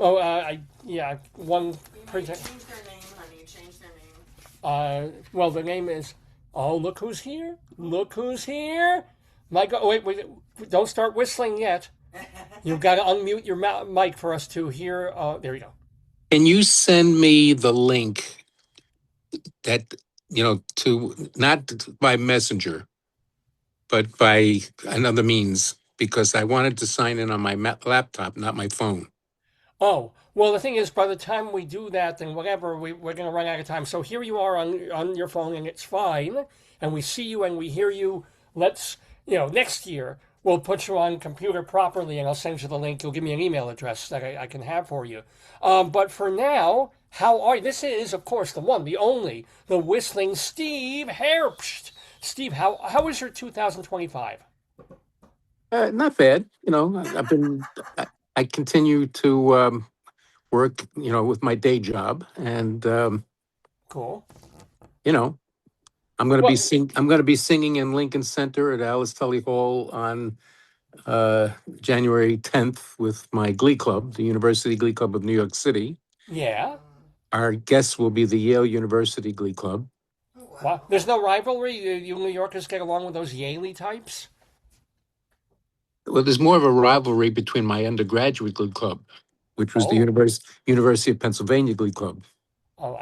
Oh, yeah, one. You may change their name, honey. Change their name. Well, the name is. Oh, look who's here! Look who's here! My God! Wait, wait! Don't start whistling yet. You've got to unmute your mic for us to hear. There you go. Can you send me the link that, to not by messenger, but by another means? Because I wanted to sign in on my laptop, not my phone. Oh, well, the thing is, by the time we do that, then whatever, we're going to run out of time. So here you are on your phone, and it's fine, and we see you and we hear you. Let's, next year we'll put you on computer properly, and I'll send you the link. You'll give me an email address that I can have for you. But for now, how are you? This is, of course, the one, the only, the whistling Steve Herbst. Steve, how was your 2025? Not bad. I continue to work, with my day job, and Cool. you know, Well, I'm going to be singing in Lincoln Center at Alice Tully Hall on January 10th with my Glee Club, the University Glee Club of New York City. yeah. Our guests will be the Yale University Glee Club. Oh, Wow. wow. There's no rivalry. You New Yorkers get along with those Yaley types. Well, there's more of a rivalry between my undergraduate Glee Club, which was the Oh, University of Pennsylvania Glee Club. oh,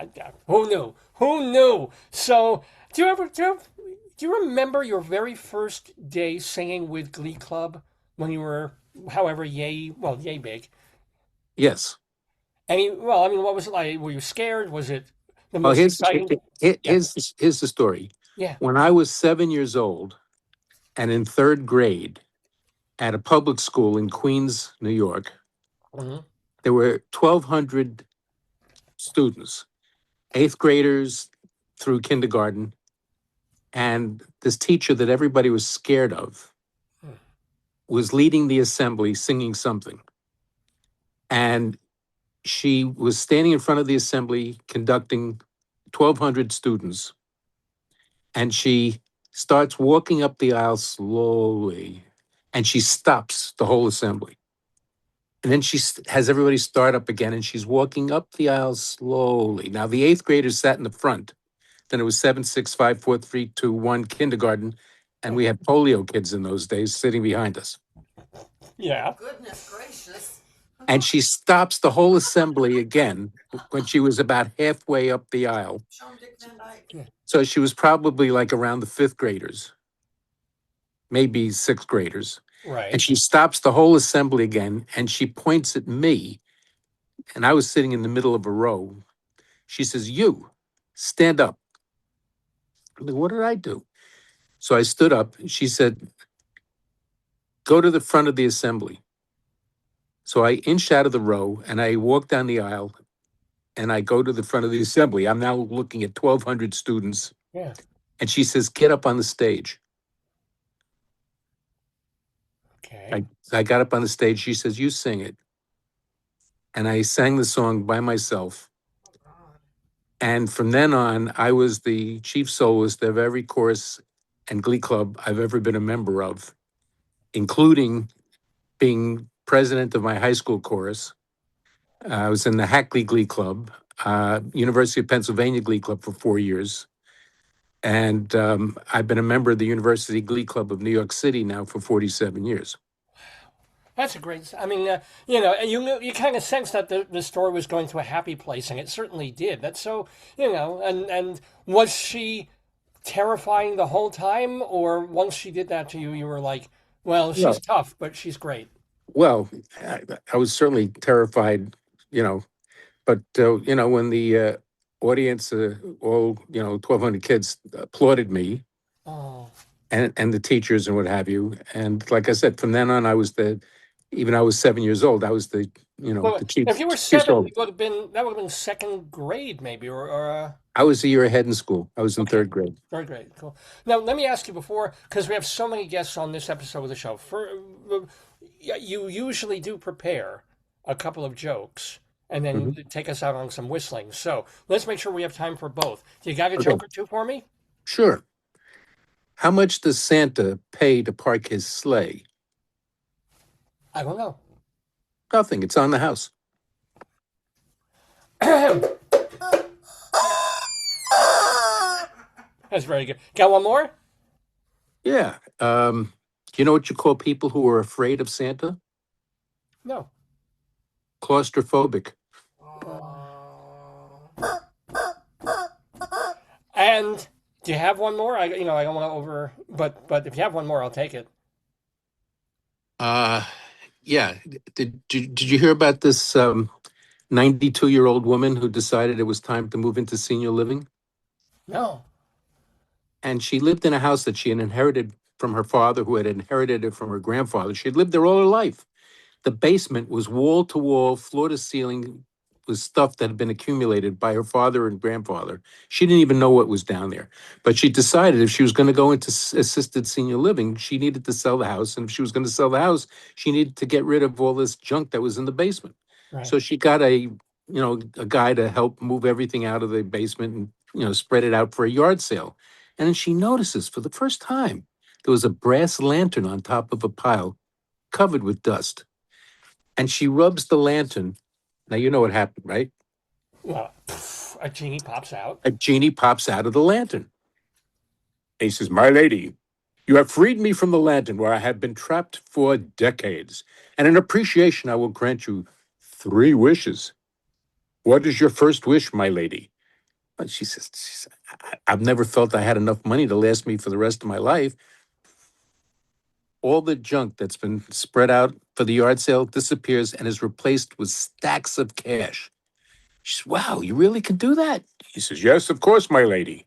who knew? Who knew? So, do you remember your very first day singing with Glee Club when you were, however, yay big? Yes. Well, I mean, what was it like? Were you scared? Was it the Well, most exciting? Yeah, here's the story. yeah. When I was 7 years old and in third grade at a public school in Queens, New York, Hmm. there were 1,200 students, eighth graders through kindergarten, and this teacher that everybody was scared of was leading the assembly singing something. And she was standing in front of the assembly conducting 1,200 students. And she starts walking up the aisle slowly, and she stops the whole assembly. And then she has everybody start up again, and she's walking up the aisle slowly. Now, the eighth graders sat in the front. Then it was 7, 6, 5, 4, 3, 2, 1 kindergarten. And we had polio kids in those days sitting behind us. Yeah. Goodness gracious. And she stops the whole assembly again when she was about halfway up the aisle. Sean Dick Van Dyke. So she was probably like around the fifth graders, maybe sixth graders. Right. And she stops the whole assembly again and she points at me. And I was sitting in the middle of a row. She says, "You stand up." I'm like, "What did I do?" So I stood up. She said, "Go to the front of the assembly." So I inch out of the row and I walk down the aisle and I go to the front of the assembly. I'm now looking at 1,200 students. Yeah. And she says, "Get up on the stage." Okay. I got up on the stage. She says, "You sing it." And I sang the song by myself. Oh, God. And from then on, I was the chief soloist of every chorus and glee club I've ever been a member of, including being president of my high school chorus. I was in the Hackley Glee Club, University of Pennsylvania Glee Club for 4 years. And I've been a member of the University Glee Club of New York City now for 47 years. That's a great. I mean, and you kind of sense that the story was going to a happy place, and it certainly did. That's so, and was she terrifying the whole time, or once she did that to you, you were like, well, she's Well, tough, but she's great. well, I was certainly terrified, you know, but, when the audience, all, 1,200 kids applauded me Oh, and the teachers and what have you. And like I said, from then on, even I was 7 years old, I was well, the chief, if you were chief seven, soloist. it would have been that would have been second grade, maybe, or I was a year ahead in school. I was in okay, third grade. very great, cool. Now, let me ask you before, because we have so many guests on this episode of the show. You usually do prepare a couple of jokes and then Mhm. take us out on some whistling. So let's make sure we have time for both. You got a Okay, joke or two for me? sure. How much does Santa pay to park his sleigh? I don't know. Nothing. It's on the house. That's very good. Got one more? Yeah. Do you know what you call people who are afraid of Santa? No. Claustrophobic. Oh. And do you have one more? I don't want to but if you have one more, I'll take it. Uh, yeah. Did you hear about this 92-year-old woman who decided it was time to move into senior living? No. And she lived in a house that she had inherited from her father, who had inherited it from her grandfather. She had lived there all her life. The basement was wall to wall, floor to ceiling, was stuff that had been accumulated by her father and grandfather. She didn't even know what was down there. But she decided if she was going to go into assisted senior living, she needed to sell the house. And if she was going to sell the house, she needed to get rid of all this junk that was in the basement. Right. So she got a guy to help move everything out of the basement and, spread it out for a yard sale. And then she notices for the first time there was a brass lantern on top of a pile covered with dust. And she rubs the lantern. Now you know what happened, right? Well, a genie pops out. A genie pops out of the lantern. And he says, "My lady, you have freed me from the lantern where I have been trapped for decades. And in appreciation, I will grant you 3 wishes. What is your first wish, my lady?" And she says, "I've never felt I had enough money to last me for the rest of my life." All the junk that's been spread out for the yard sale disappears and is replaced with stacks of cash. She says, "Wow, you really can do that?" He says, "Yes, of course, my lady.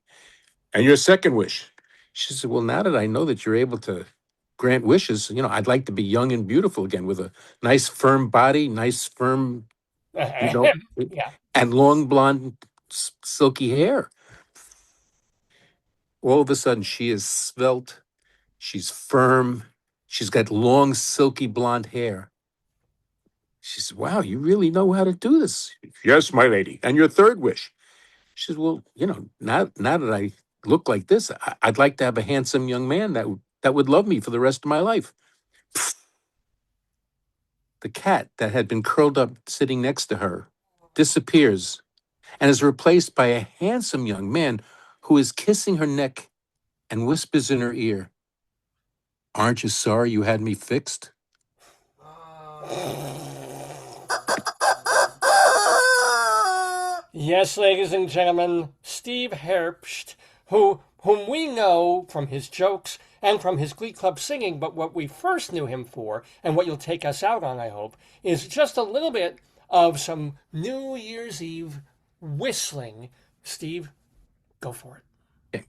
And your second wish?" She said, "Well, now that I know that you're able to grant wishes, I'd like to be young and beautiful again with a nice, firm body, nice, firm, you know, Yeah. and long blonde, silky hair." All of a sudden, she is svelte. She's firm. She's got long, silky blonde hair. She says, "Wow, you really know how to do this." "Yes, my lady. And your third wish?" She says, "Well, now that I look like this, I'd like to have a handsome young man that would love me for the rest of my life." The cat that had been curled up sitting next to her disappears and is replaced by a handsome young man who is kissing her neck and whispers in her ear, "Aren't you sorry you had me fixed?" Yes, ladies and gentlemen, Steve Herbst, whom we know from his jokes and from his Glee Club singing, but what we first knew him for, and what you'll take us out on, I hope, is just a little bit of some New Year's Eve whistling. Steve, go for it. Okay.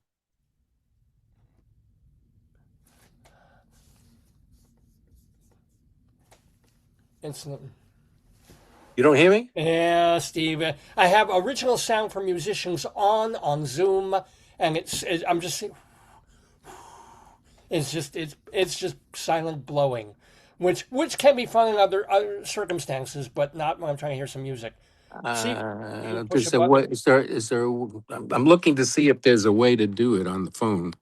Incident. You don't hear me? Yeah, Steve. I have original sound from musicians on Zoom, and I'm just it's just silent blowing, which can be fun in other circumstances, but not when I'm trying to hear some music. See, you push a There's a button. way. I'm looking to see if there's a way to do it on the phone.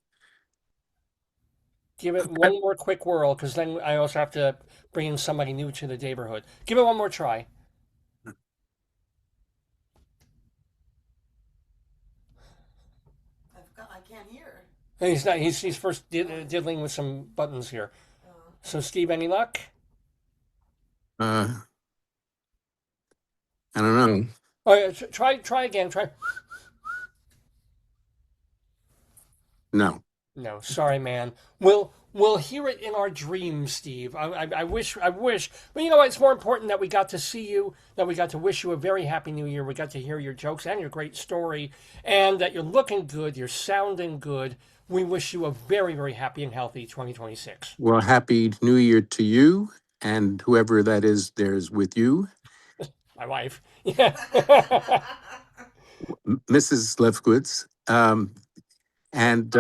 Give it one more quick whirl, because then I also have to bring in somebody new to the neighborhood. Give it one more try. I can't hear. And he's not. He's first diddling with some buttons here. So, Steve, any luck? Uh, I don't know. Oh, yeah, try again. Try. No. No, sorry, man. We'll hear it in our dreams, Steve. I wish, but you know what? It's more important that we got to see you, that we got to wish you a very happy New Year. We got to hear your jokes and your great story, and that you're looking good, you're sounding good. We wish you a very, very happy and healthy 2026. Well, happy New Year to you and whoever that is there's with you, My wife. Yeah. Mrs. Lefkowitz. And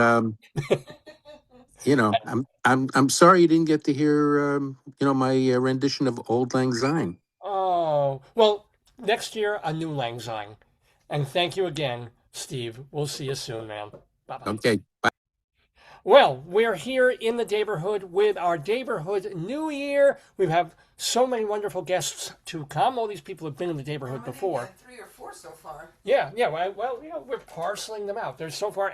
I'm sorry you didn't get to hear my rendition of Old Lang Syne. Oh, well, next year, a new Lang Syne. And thank you again, Steve. We'll see you soon, man. Bye bye. Okay. Well, we're here in the neighborhood with our neighborhood New Year. We have so many wonderful guests to come. All these people have been in the neighborhood I think before. we had 3 or 4 so far. Yeah, well, we're parceling them out. There's so far